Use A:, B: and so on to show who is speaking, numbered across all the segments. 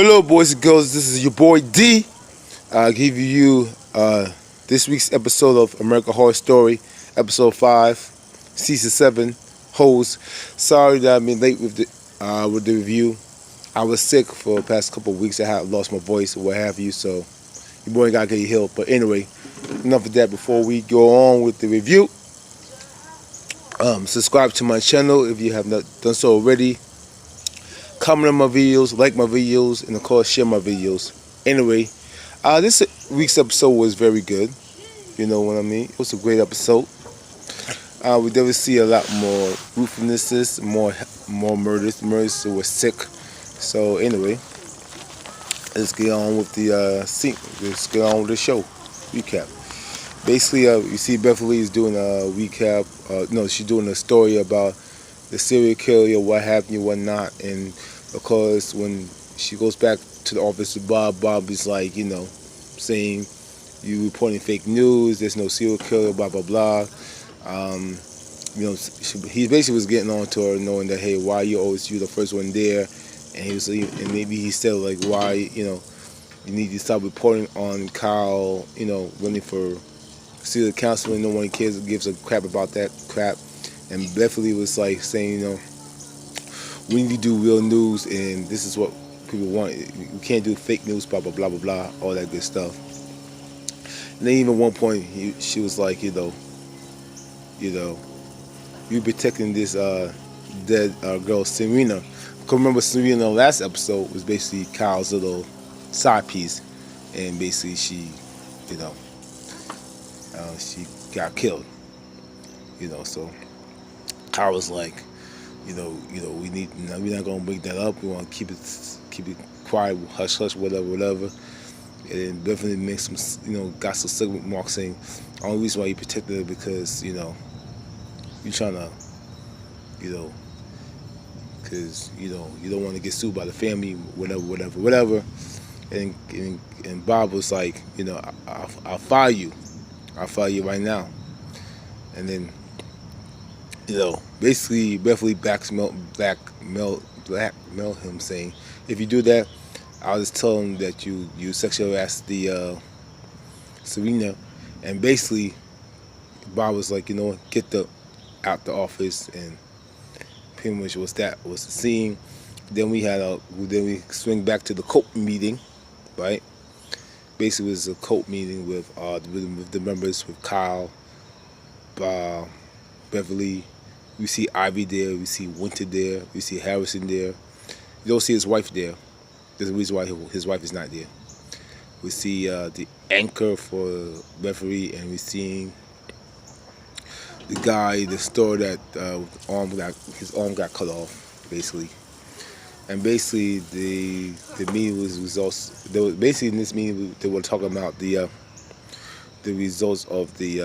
A: Hello, boys and girls. This is your boy D. I'll give you this week's episode of American Horror Story, episode 5, season 7. Hoes. Sorry that I've been late with the review. I was sick for the past couple of weeks. I had lost my voice or what have you, so your boy gotta get healed. But anyway, enough of that. Before we go on with the review, subscribe to my channel if you have not done so already. Comment on my videos, like my videos, and of course share my videos. Anyway, this week's episode was very good. You know what I mean? It was a great episode. We definitely see a lot more ruthlessness, more murders. Murders were sick. So anyway, let's get on with the scene. Let's get on with the show recap. Basically, you see Beverly is doing a recap. No, she's doing a story about the serial killer, what happened and what not. And of course, when she goes back to the office with Bob is like, saying you reporting fake news. There's no serial killer. Blah blah blah. He basically was getting on to her, knowing that, hey, why you the first one there? And maybe he said like, why you need to stop reporting on Kyle, running for serial counseling. No one gives a crap about that crap. And Beverly was like saying, we need to do real news, and this is what people want. We can't do fake news, blah blah blah blah blah, all that good stuff. And then even at one point, she was like, you protecting this dead girl, Serena. Because remember, Serena in the last episode was basically Kyle's little side piece, and basically she got killed. So Kyle was like, we're not gonna bring that up. We want to keep it quiet, hush hush, whatever. And definitely makes some, got some segment marks saying, the only reason why you protected her because you're trying to, because you don't want to get sued by the family, whatever. And Bob was like, I'll fire you. I'll fire you right now. And then, basically Beverly blackmail him, saying, if you do that, I'll just tell him that you sexually harassed the Serena. And basically Bob was like, get out the office, and pretty much was the scene. Then we swing back to the cult meeting, right? Basically it was a cult meeting with the members, with Kyle, Beverly. We see Ivy there, we see Winter there, we see Harrison there. You don't see his wife there. There's a reason why his wife is not there. We see the anchor for Beverly, and we see the guy, the store that his arm got cut off, basically. And basically the meeting was also, basically in this meeting they were talking about the results of the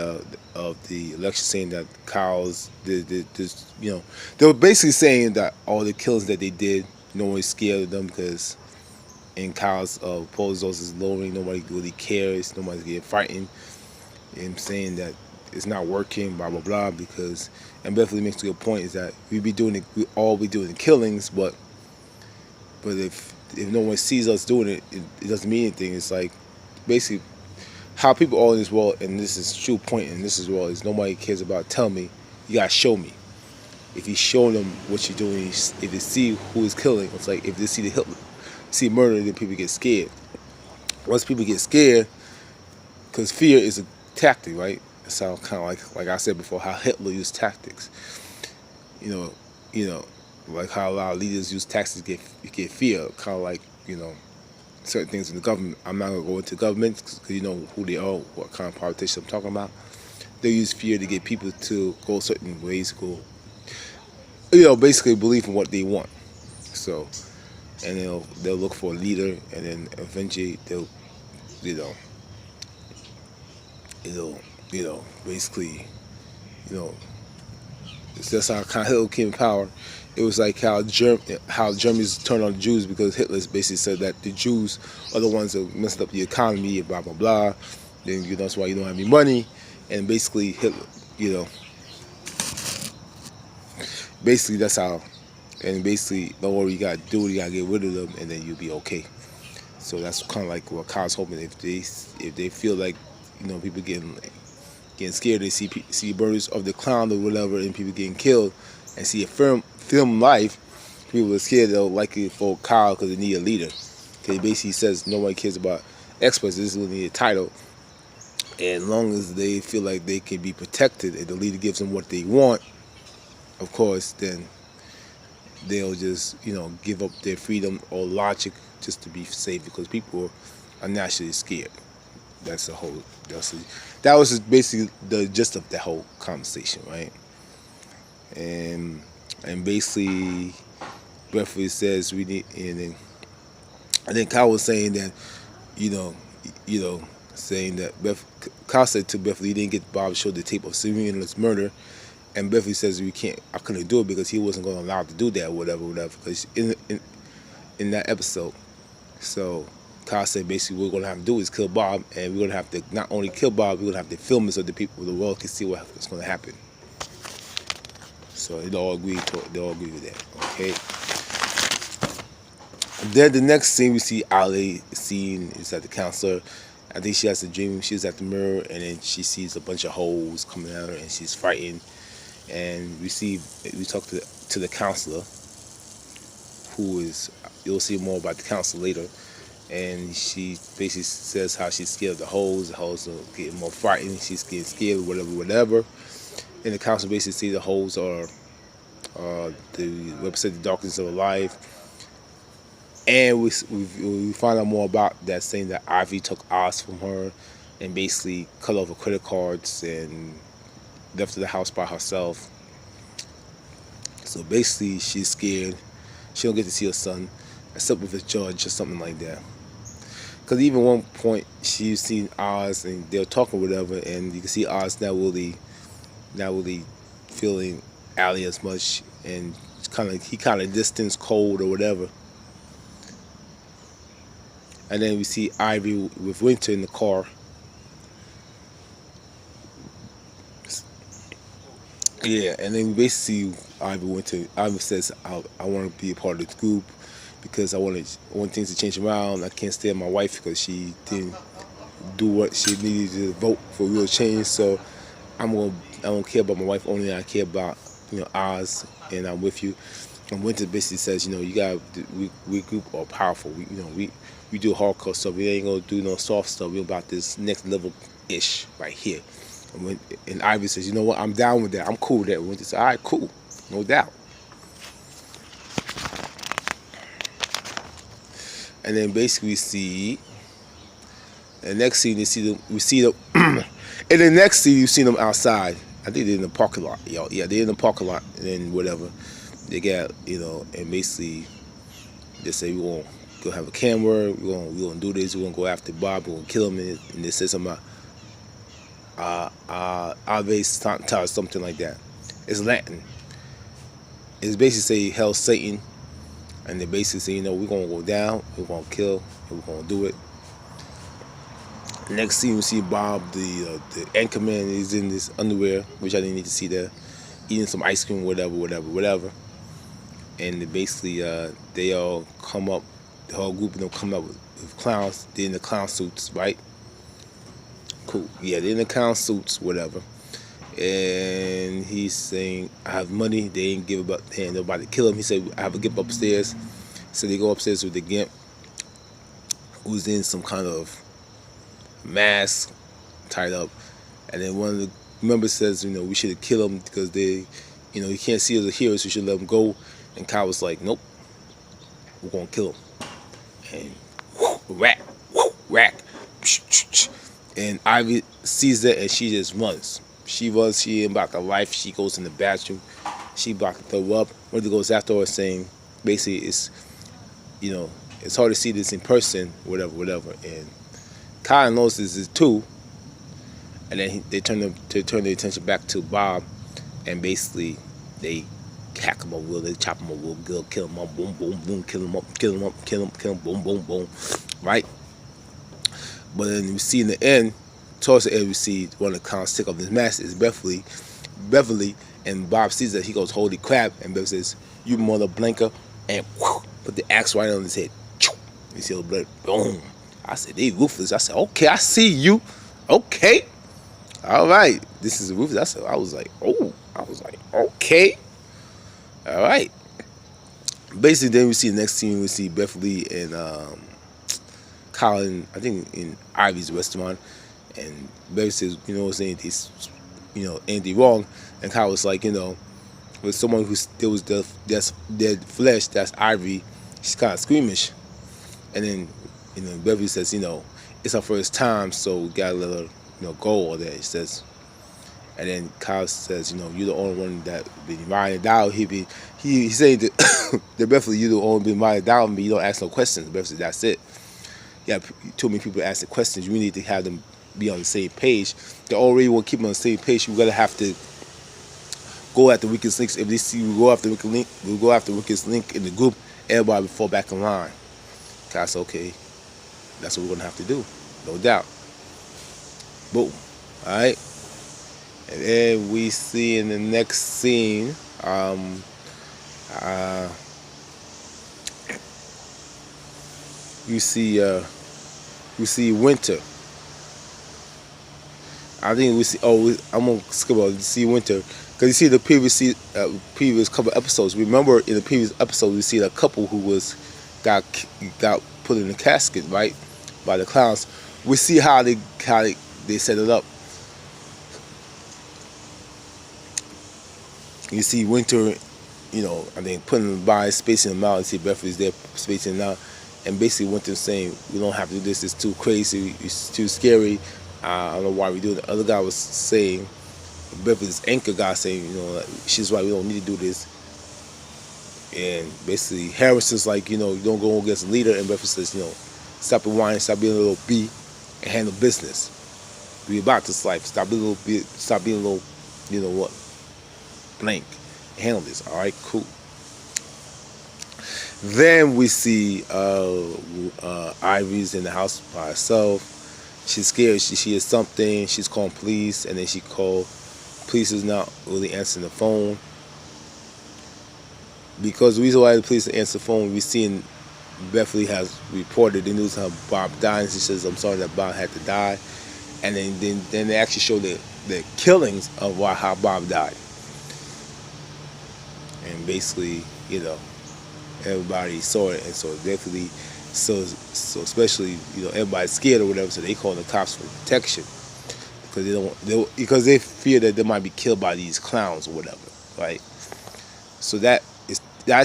A: election, saying that Kyle's they were basically saying that all the killings that they did, no one is scared of them because in Kyle's poll results is lowering. Nobody really cares. Nobody's getting frightened. And saying that it's not working, blah blah blah. Because, and Beverly makes a good point, is that we all be doing the killings, but if no one sees us doing it, it doesn't mean anything. It's like basically how people are in this world, and this is true point in this world, is nobody cares about tell me. You gotta show me. If you show them what you're doing, if they see who is killing, it's like if they see murder, then people get scared. Once people get scared, because fear is a tactic, right? It's how kind of like I said before, how Hitler used tactics. Like how a lot of leaders use tactics to get fear. Kind of like certain things in the government. I'm not gonna go into government because you know who they are, what kind of politicians I'm talking about. They use fear to get people to go certain ways, basically believe in what they want. So, and they'll look for a leader, and then eventually they'll, basically, it's just how kind of Hitler came in power. It was like how Germans turned on the Jews, because Hitler basically said that the Jews are the ones that messed up the economy, blah blah blah. Then that's why you don't have any money, and basically Hitler, basically that's how, and basically don't worry, you gotta do it, you gotta get rid of them, and then you'll be okay. So that's kind of like what Kyle's hoping. If they feel like, people getting scared, they see birds of the cloud or whatever, and people getting killed, and see a film life, people are scared. They'll likely for Kyle because they need a leader. Because he basically says nobody cares about experts. This is what they need a title. And as long as they feel like they can be protected and the leader gives them what they want, of course, then they'll just, give up their freedom or logic just to be safe, because people are naturally scared. That was just basically the gist of that whole conversation, right? And basically, Beverly says we need, and then I think Kyle was saying that, you know, saying that Kyle said to Beverly he didn't get Bob to show the tape of Serena's murder, and Beverly says I couldn't do it because he wasn't going to allow to do that, whatever, because in that episode, so Kyle said basically what we're going to have to do is kill Bob, and we're going to have to not only kill Bob, we're going to have to film it so the people of the world can see what's going to happen. So they all agree with that. Okay. Then the next scene we see Ali is at the counselor. I think she has a dream. She's at the mirror, and then she sees a bunch of holes coming at her, and she's frightened. And we talk to the counselor, you'll see more about the counselor later. And she basically says how she's scared of the holes. The holes are getting more frightened. She's getting scared, whatever. And the counselor basically sees the holes are represent the darkness of her life. And we find out more about that, saying that Ivy took Oz from her and basically cut off her credit cards and left the house by herself. So basically, she's scared. She don't get to see her son, except with a judge or something like that. Because even one point, she's seen Oz and they're talking whatever, and you can see Oz not really feeling Allie as much, and he kind of distant, cold or whatever. And then we see Ivy with Winter in the car. Yeah, and then we basically see Ivy says, I want to be a part of this group because I want things to change around. I can't stand my wife because she didn't do what she needed to vote for real change. So I don't care about my wife only. I care about Oz, and I'm with you. And Winter basically says, we group are powerful. We do hardcore stuff. We ain't gonna do no soft stuff. We about this next level ish right here. And Ivy says, you know what? I'm down with that. I'm cool with that. Winter says, all right, cool, no doubt. And then basically we see the next scene. We see them. In the next scene, you see them outside. I think they're in the parking lot. Yeah, they're in the parking lot, and then whatever. They got, and basically they say we're gonna go have a camera. We're gonna do this. We're gonna go after Bob. We're gonna kill him. And they say something about Ave Santa, something like that. It's Latin. It's basically say hell Satan, and they basically say we're gonna go down. We're gonna kill. And we're gonna do it. Next scene, we see Bob, the anchorman, is in this underwear, which I didn't need to see there, eating some ice cream, whatever. And basically, they all come up, the whole group of them come up with clowns. They're in the clown suits, right? Cool. Yeah, they're in the clown suits, whatever. And he's saying, I have money. They ain't nobody to kill him. He said, I have a gimp upstairs. So they go upstairs with the gimp, who's in some kind of mask tied up, and then one of the members says, we should kill him because he can't see us as heroes, so we should let him go. And Kyle was like, nope, we're gonna kill him. And whack, and Ivy sees that and she just runs. She ain't about the life. She goes in the bathroom. She about to throw up. Mother goes after her saying, basically, it's hard to see this in person, whatever. And Kyle notices it too, and then they turn their attention back to Bob, and basically they hack him up, they chop him up, kill him up, boom, boom, boom, kill him, boom, boom, boom, right? But then we see in the end, towards the end, we see one of the clowns take off his mask. Is Beverly, and Bob sees that. He goes, holy crap, and Beverly says, you mother blanker, and put the axe right on his head. You see a blood, boom. I said, they ruthless. I said, okay, I see you. Okay. All right. This is ruthless. I was like, oh. I was like, okay. All right. Basically, then we see the next scene, we see Beverly and Colin, I think in Ivy's restaurant. And Beverly says, you know what I'm saying, he's, anything wrong. And Kyle was like, with someone who still was that's dead flesh, that's Ivy, she's kind of squeamish. And then, Beverly says, it's her first time, so we gotta let her, go all that. He says, and then Kyle says, you're the only one that been riding down. He said that, that Beverly, you're the only been riding down me. You don't ask no questions. Beverly said, that's it. Yeah, too many people ask the questions. We need to have them be on the same page. They already want to keep them on the same page. We're gonna have to go after weakest links. If they see we go after weakest link, we'll go after weakest link in the group. Everybody will fall back in line. Kyle said, okay, that's what we're gonna have to do, no doubt. Boom. All right. And then we see in the next scene, you see Winter. I think we see. I'm gonna skip over. See Winter because you see the previous couple episodes. Remember in the previous episode we see a couple who got put in the casket, right, by the clowns. We see how they set it up. You see Winter, I think putting them by, spacing them out. You see Beverly's there spacing them out. And basically Winter saying, we don't have to do this, it's too crazy, it's too scary. I don't know why we do it. The other guy was saying, Beverly's anchor guy saying, she's right, we don't need to do this. And basically Harrison's like, you don't go against the leader. And Beverly says, stop your whining, stop being a little B and handle business. Be about this life. Stop being a little, blank. Handle this. All right, cool. Then we see Ivy's in the house by herself. She's scared. She hears something. She's calling police, and then she called. Police is not really answering the phone. Because the reason why the police answer the phone, we seen Beverly has reported the news how Bob died. And she says, I'm sorry that Bob had to die. And then they actually show the killings of how Bob died. And basically, everybody saw it, and so definitely, so especially, everybody's scared or whatever, so they call the cops for protection because they fear that they might be killed by these clowns or whatever, right? So that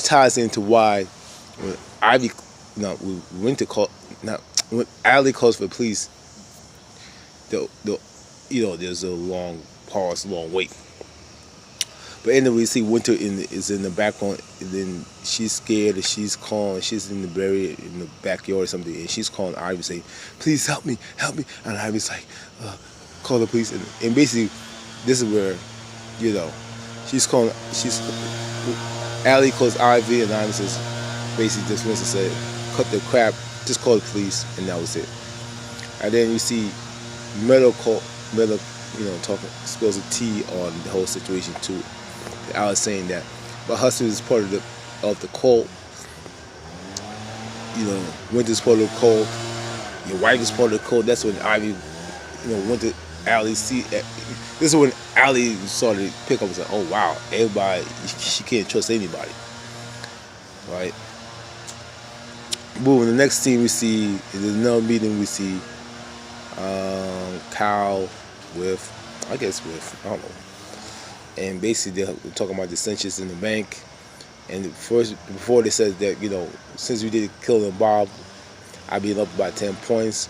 A: ties into why when when Allie calls for the police, there's a long pause, long wait. But anyway, we see Winter is in the background, and then she's scared, and she's calling. She's in the backyard or something, and she's calling Ivy, saying, "Please help me!" And Ivy's like, "Call the police." And basically, this is where, she's calling. Allie calls Ivy, and Ivy says, basically, just Winston said, "Cut the crap, just call the police," and that was it. And then you see Meadow, talking, spills a tea on the whole situation too. I was saying that, but husband is part of the cult. Winter's part of the cult. Your wife is part of the cult. That's when Ivy, went to Allie. This is when Allie started to pick up and say, "Oh wow, everybody, she can't trust anybody." Right. Boom. In the next scene we see, in another meeting we see Kyle with, I don't know. And basically they're talking about dissensions in the bank. And before they said that, since we did kill them Bob, I've been up by 10 points.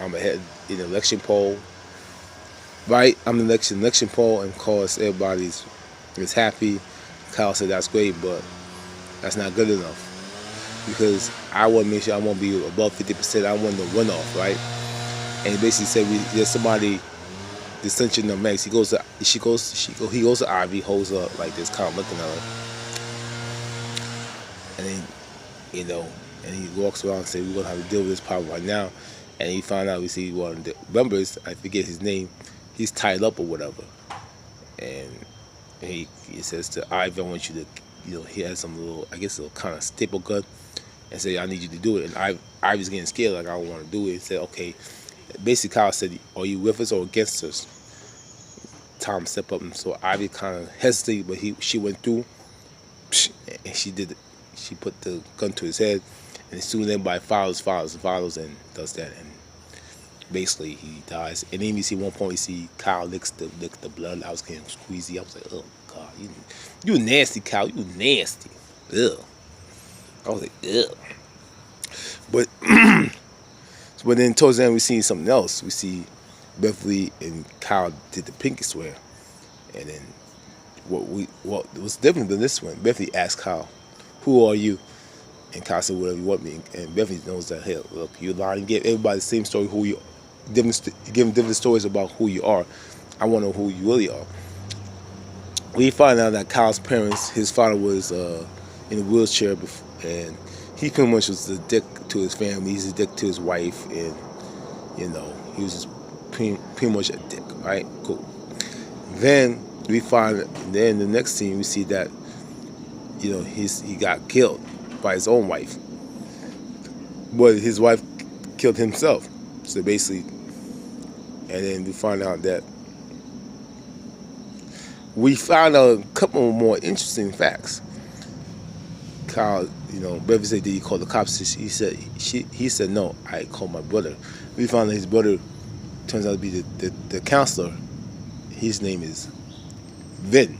A: I'm ahead in the election poll. Right? I'm in the election poll, and of course everybody is happy. Kyle said that's great, but that's not good enough. Because I want to make sure I want to be above 50%. I want the runoff, right? And he basically said there's somebody dissension in the banks. He goes to Ivy, holds her like this, kind of looking at her. And then, and he walks around and says, we're going to have to deal with this problem right now. And he found out, we see one of the members, I forget his name, he's tied up or whatever. And he says to Ivy, I want you to, he has some little, I guess, a little kind of staple gun. and said, I need you to do it. And I was getting scared, like I don't want to do it. And said, okay. Basically, Kyle said, are you with us or against us? Tom stepped up, and so Ivy kind of hesitated, but she went through, and she did it. She put the gun to his head, and as soon as everybody follows, and does that, and basically he dies. And then you see one point, you see Kyle licks the blood. I was getting squeezy. I was like, oh God, you nasty, Kyle, you nasty. Ugh. I was like, ugh. But but then towards the end we see something else. We see Beverly and Kyle did the pinky swear, and then what was different than this one? Beverly asked Kyle, "Who are you?" And Kyle said, "Whatever you want me." And Beverly knows that, hey, look, you're lying. Give everybody the same story. Who you, give them different stories about who you are. I want to know who you really are. We find out that Kyle's parents, his father was in a wheelchair, and he pretty much was a dick to his family. He's a dick to his wife, and he was just pretty much a dick. Right? Cool. Then we find, then the next scene we see that he got killed by his own wife, but his wife killed himself. So basically, and then we find out that we found out a couple more interesting facts. Kyle, Beverly said, "Did he call the cops?" He said, "No, I called my brother." We found that his brother turns out to be the counselor. His name is Vin.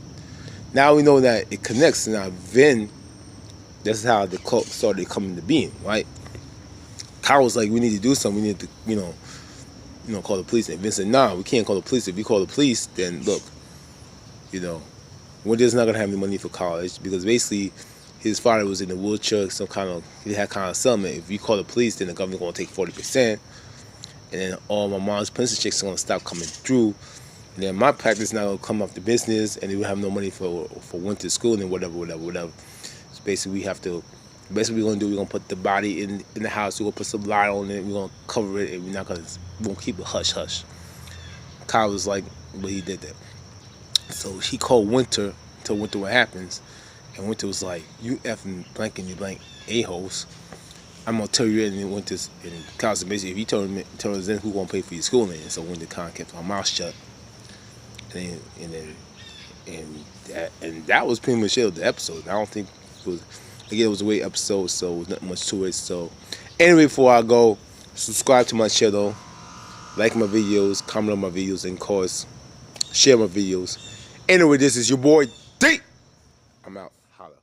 A: Now we know that it connects. Now Vin, that's how the cult started coming to being, right? Kyle was like, "We need to do something. We need to, call the police." And Vin said, "Nah, we can't call the police. If we call the police, then look, we're just not gonna have any money for college, because basically his father was in a wheelchair, he had kind of settlement. If we call the police, then the government's gonna take 40%, and then all my mom's pencil checks are gonna stop coming through, and then my practice not gonna come off the business, and we have no money for winter school and whatever. So basically we're gonna put the body in the house. We're gonna put some light on it. We're gonna cover it, and we're gonna keep it hush hush." Kyle was like, but he did that. So he called Winter, told Winter what happens, and Winter was like, "You effing blank and you blank a-holes. I'm gonna tell you." And Winter's, and Kyle said, basically, if you tell us then who gonna pay for your schooling? And so Winter kind of kept her mouth shut, and that was pretty much it of the episode. I don't think it was a great episode, so there's not much to it. So anyway, before I go, subscribe to my channel, like my videos, comment on my videos, and of course share my videos. Anyway, this is your boy D. I'm out. Holla.